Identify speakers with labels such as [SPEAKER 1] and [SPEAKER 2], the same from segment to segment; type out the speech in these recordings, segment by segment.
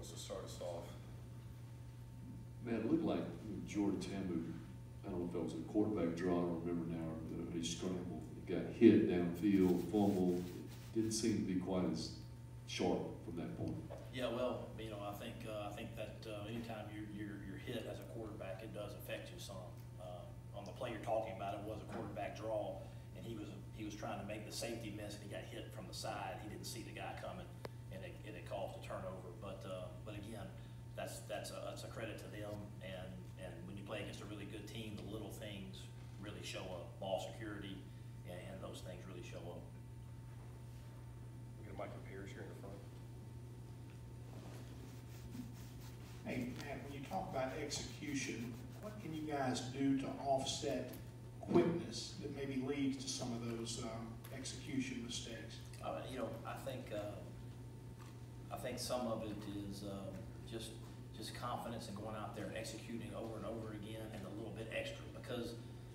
[SPEAKER 1] wants to start us off?
[SPEAKER 2] Man, it looked like Jordan Tambu, I don't know if that was a quarterback draw, I don't remember now, but he scrambled. He got hit downfield, fumbled. It didn't seem to be quite as sharp from that point.
[SPEAKER 3] Yeah, well, I think that anytime you're hit as a quarterback, it does affect you some. On the play you're talking about, it was a quarterback draw, and he was trying to make the safety miss, and he got hit from the side. He didn't see the guy coming, and it caused a turnover. But again, that's a credit to them. And when you play against a really good team, the little things really show up. Ball security, and those things really show up.
[SPEAKER 1] We got Michael Pierce here in the front.
[SPEAKER 4] Hey, Matt, when you talk about execution, what can you guys do to offset quickness that maybe leads to some of those execution mistakes?
[SPEAKER 3] I think some of it is just confidence in going out there and executing over and over again, and a little bit extra, because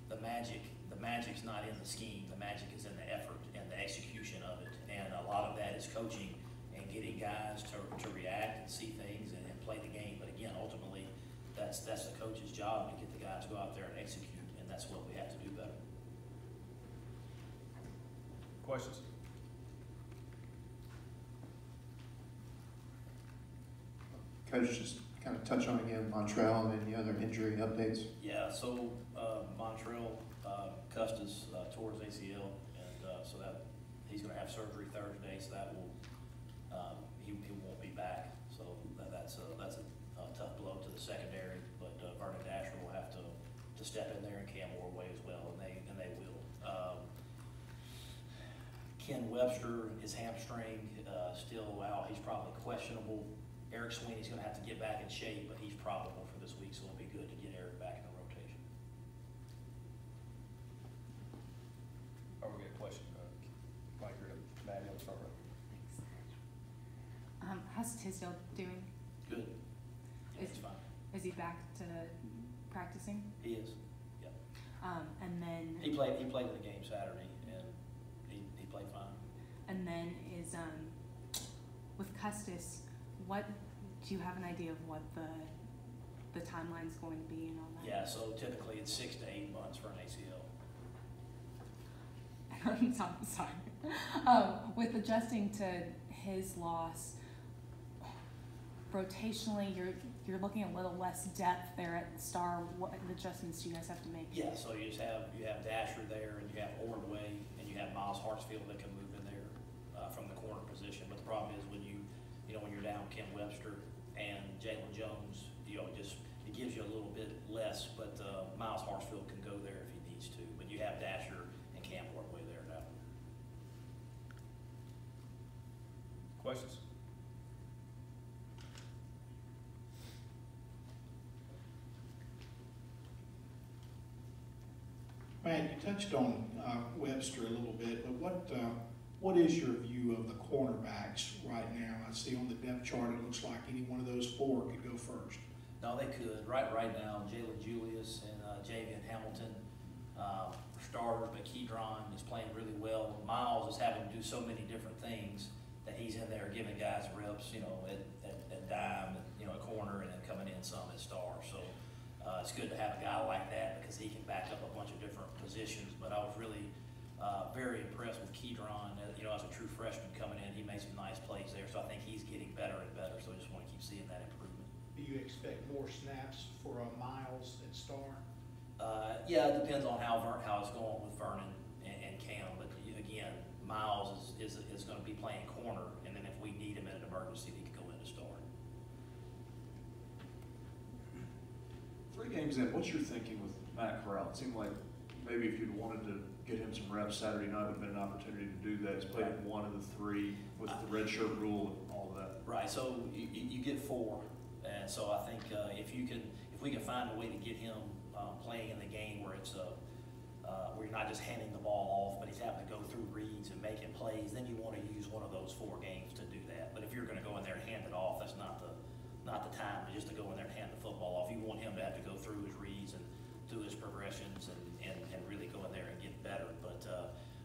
[SPEAKER 3] the magic's not in the scheme. The magic is in the effort and the execution of it, and a lot of that is coaching and getting guys to react and see things and play the game. But again, ultimately, that's the coach's job, to get the guys to go out there and execute, and that's what we have to do better.
[SPEAKER 1] Questions?
[SPEAKER 5] Coach, just kind of touch on again Montrell and any other injury updates.
[SPEAKER 3] Yeah, so Montrell Custis tore his ACL, and so that he's going to have surgery Thursday. So that will he won't be back. So that's a tough blow to the secondary. But Vernon Dasher will have to step in there, and Cam Orway as well, and they will. Ken Webster, his hamstring still out. He's probably questionable. Eric Sweeney's going to have to get back in shape, but he's probable for this week, so it'll be good to get Eric back in the rotation.
[SPEAKER 1] Oh, we got a question. Mike, you're Maddie on the front row.
[SPEAKER 6] Thanks. How's Tisdale doing?
[SPEAKER 3] Good. Yeah, he's fine.
[SPEAKER 6] Is he back to practicing?
[SPEAKER 3] He is. Yeah.
[SPEAKER 6] And then
[SPEAKER 3] he played in the game Saturday, and he played fine.
[SPEAKER 6] And then is with Custis, what do you have an idea of what the timeline's going to be and all that?
[SPEAKER 3] Yeah, so typically it's 6 to 8 months for an ACL.
[SPEAKER 6] I'm sorry. With adjusting to his loss, rotationally, you're looking at a little less depth there at the star. What adjustments do you guys have to make?
[SPEAKER 3] Yeah, so you have Dasher there, and you have Ordway, and you have Miles Hartsfield that can move in there from the corner position. But the problem is when when you're down Ken Webster and Jalen Jones, it gives you a little bit less. But Miles Hartsfield can go there if he needs to. But you have Dasher and Cam Ordway there now.
[SPEAKER 1] Questions?
[SPEAKER 4] Matt, you touched on Webster a little bit, but what is your view of the cornerbacks right now? I see on the depth chart it looks like any one of those four could go first.
[SPEAKER 3] No, they could. Right now, Jalen Julius and Javian Hamilton are starters, but Keydron is playing really well. Miles is having to do so many different things that he's in there giving guys reps, at dime, at corner, and then coming in some at star. So it's good to have a guy like that because he can back up a bunch of different positions. But I was really very impressed with Keydron. As a true freshman coming in, he made some nice plays there. So I think he's getting better and better. So I just want to keep seeing that improvement.
[SPEAKER 4] Do you expect more snaps for Miles at star?
[SPEAKER 3] Yeah, it depends on how it's going with Vernon and Cam. But again, Miles is going to be playing corner, and then if we need him in an emergency, he can go in to start.
[SPEAKER 7] 3 games in, what's your thinking with Matt Corral? It seemed like maybe if you'd wanted to get him some reps Saturday night, would have been an opportunity to do that. He's played in 1 of the 3 with the red shirt rule and all of that.
[SPEAKER 3] Right. So you get 4, and so I think if we can find a way to get him playing in the game where it's where you're not just handing the ball off, but he's having to go through reads and making plays, then you want to use one of those 4 games to do that. But if you're going to go in there and hand it off, that's not the time just to go in there and hand the football off. You want him to have to go through his reads and through his progressions and really go in there and get better.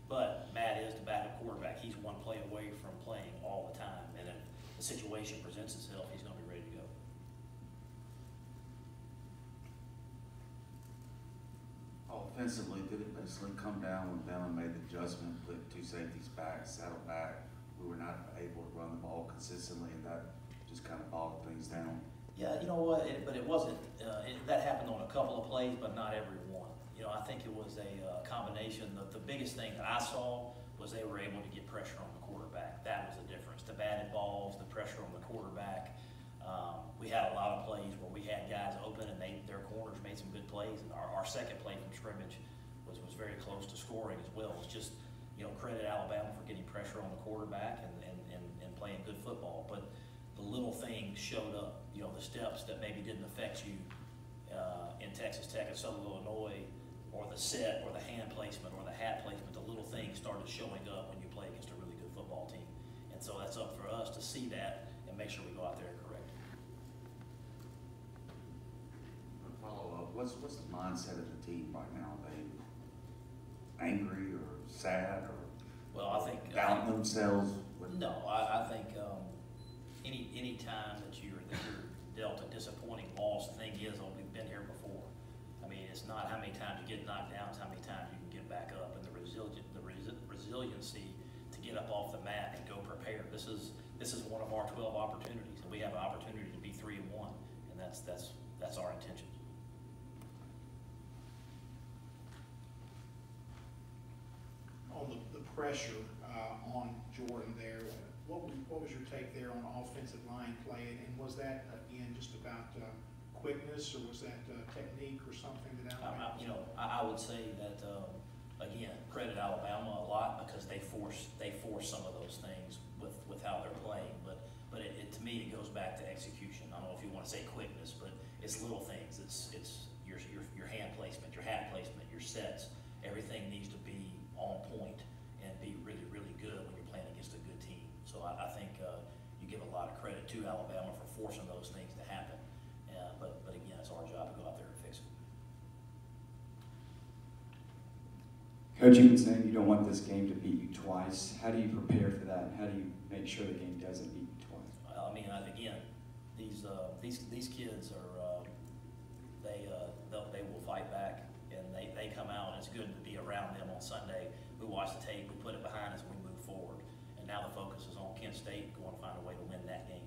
[SPEAKER 3] But Matt is the backup quarterback. He's one play away from playing all the time, and if the situation presents itself, he's going to be ready
[SPEAKER 8] Offensively, did it basically come down when Bellin made the adjustment, put two safeties back, settled back? We were not able to run the ball consistently, and that just kind of bogged things down.
[SPEAKER 3] Yeah, you know what, but it wasn't, that happened on a couple of plays, but not every one. You know, I think it was a combination. The biggest thing that I saw was they were able to get pressure on the quarterback. That was the difference. The batted balls, the pressure on the quarterback. We had a lot of plays where we had guys open and their corners made some good plays. And our second play from scrimmage was very close to scoring as well. It's just, you know, credit Alabama for getting pressure on the quarterback and playing good football. But the little things showed up, you know, the steps that maybe didn't affect you in Texas Tech and Southern Illinois, or the set, or the hand placement, or the hat placement. The little things started showing up when you play against a really good football team. And so that's up for us to see that and make sure we go out there and correct it.
[SPEAKER 8] Follow up, what's the mindset of the team right now? Are they angry or sad or
[SPEAKER 3] Well, I think
[SPEAKER 8] doubting themselves?
[SPEAKER 3] No, I think any time that you're dealt a disappointing loss, the thing is, we've been here before. I mean, it's not how many times you get knocked down, it's how many times you can get back up, and the resiliency to get up off the mat and go prepared. This is one of our 12 opportunities, and we have an opportunity to be 3-1, and that's our intention.
[SPEAKER 4] On the pressure on Jordan there, what was your take there on offensive line play? And was that, again, just about quickness, or was that technique or something that Alabama?
[SPEAKER 3] You know, I would say that, again, credit Alabama a lot because they force some of those things with how they're playing. But to me, it goes back to execution. I don't know if you want to say quickness, but it's little things. It's your hand placement, your hat placement, your sets. Everything needs to be on point and be really, really good when you're playing against a good team. So I think you give a lot of credit to Alabama for forcing those things to happen. But again, it's our job to go out there and fix it.
[SPEAKER 9] Coach, you've been saying you don't want this game to beat you twice. How do you prepare for that? How do you make sure the game doesn't beat you twice?
[SPEAKER 3] Well, I mean, again, these kids are they will fight back, and they come out, and it's good to be around them on Sunday. We watch the tape, we put it behind us, and we move forward. And now the focus is on Kent State going to find a way to win that game.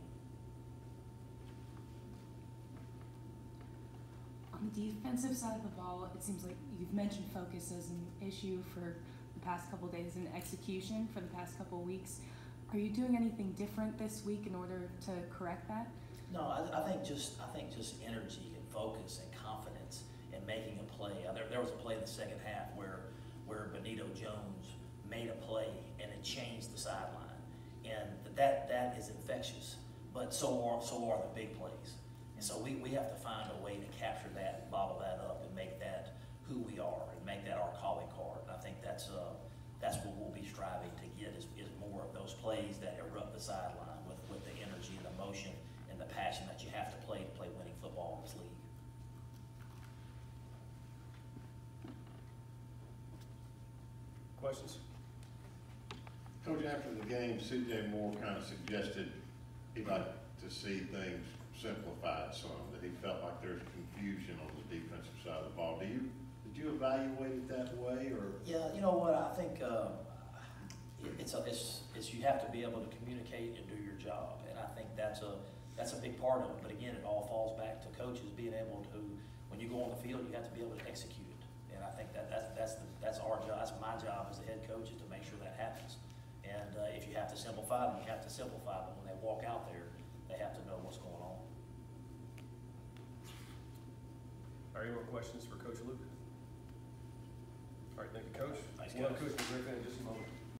[SPEAKER 6] On the defensive side of the ball, it seems like you've mentioned focus as an issue for the past couple days and execution for the past couple weeks. Are you doing anything different this week in order to correct that?
[SPEAKER 3] No, I think just energy and focus and confidence and making a play. There was a play in the second half where Benito Jones made a play and it changed the sideline, and that is infectious. But so are the big plays. And so we have to find a way to capture that and bottle that up and make that who we are and make that our calling card. And I think that's what we'll be striving to get is more of those plays that erupt the sideline with the energy and emotion and the passion that you have to play winning football in this league.
[SPEAKER 1] Questions?
[SPEAKER 10] Coach, after the game, C.J. Moore kind of suggested he'd like to see things simplified some, that he felt like there's confusion on the defensive side of the ball. Did you evaluate it that way, or?
[SPEAKER 3] Yeah, you know what, I think it's you have to be able to communicate and do your job, and I think that's a big part of it. But again, it all falls back to coaches being able to, when you go on the field, you have to be able to execute it. And I think that's our job. That's my job as the head coach, is to make sure that happens. And if you have to simplify them, you have to simplify them. When they walk out there, they have to know what's going on.
[SPEAKER 1] Are there any more questions for Coach Luke? All right, thank you, Coach.
[SPEAKER 3] Thanks,
[SPEAKER 1] We'll have
[SPEAKER 3] Coach.
[SPEAKER 1] Coach McGriffin in just a moment.